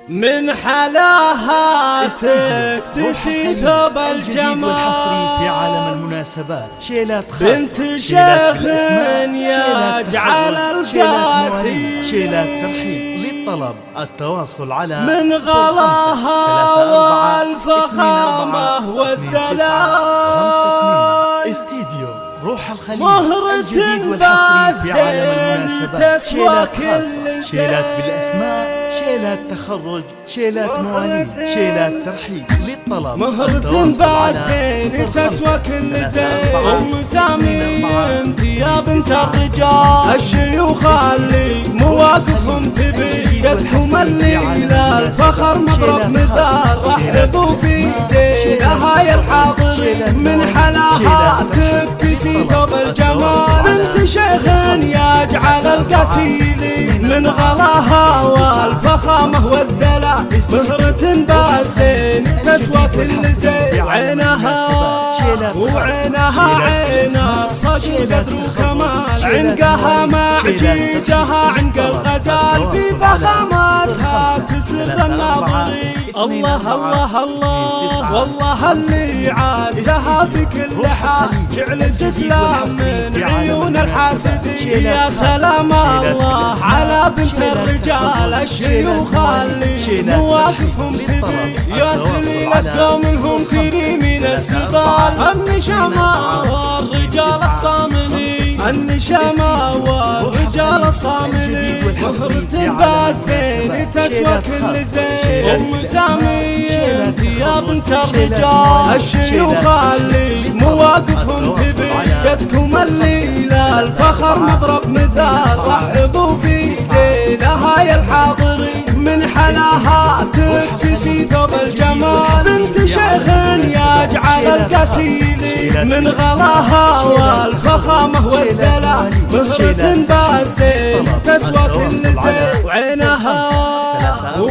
من حلاها تكتسي ثوب الجمال والحصري في عالم المناسبات. شيلات خاصة، بنت شيخ يجعل القاسي، شيلات ترحيب. للطلب التواصل على من غلاها والفخامة والدلال. استديو روح الخليج مهرة الجديد والحصري في عالم المناسبات. تسوى شيلات كل خاصة، شيلات بالأسماء، شيلات تخرج، شيلات مواليد، شيلات ترحيب. للطلب مهرة باسين تسوى كل زين. أم سامين يا بنت الرجال، الشيوخ اللي مواقفهم تبيتهم الليلة الفخر مضرب مثال، راح يضو في زينها يا الحاضر. من حلاها تكتسي ثوب الجمال، بنت شيخ يجعل القسيل. من غلاها والفخامة والدلال، مهرة باسين تسوى كل زين. وعينها عين الصقر قدر وكمال، عنقها معجيدها عنق الغزال، في فخامتها تسر الناظرين. الله الله الله والله اللي عزها في كل حال، جعل الجسلام من عيون الحاسدين. يا سلام الله على بنت الرجال، الشيوخ اللي مواقفهم تبي يا سليلة قومهم كريمين السبال. النشامة والرجال الصاملين، النشامة والرجال الصاملين، مهرة باسين تسوى كل زين. أم سامين يا بنت الرجال، الشيوخ اللي مواقفهم تبيتكم الليلة الفخر مضرب مثال، راح يضو في زينها يا الحاضرين. من حلاها تكتسي ثوب الجمال، بنت شيخ يجعل القسيل. من غلاها والفخامة والدلال، مهرة باسين تسوى كل زين.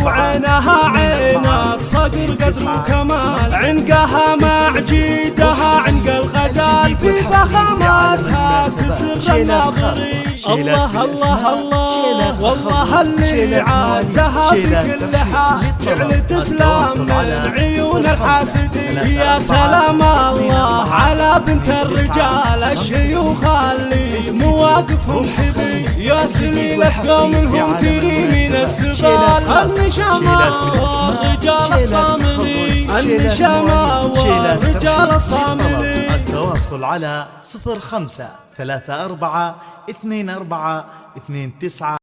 وعينها عين الصقر قدر وكمال، عنقها معجيدها عنق الغزال، في فخامتها تسر الناظرين. الله الله الله والله اللي عزها في كل حال، جعل تسلم من عيون الحاسدين. يا سلام الله على بنت الرجال، الشيوخ اللي مواقفهم تبي يا سليلة قومهم كريمين السبال. النشامة والرجال الصاملين، النشامة والرجال الصاملين. التواصل على 05 34 24 29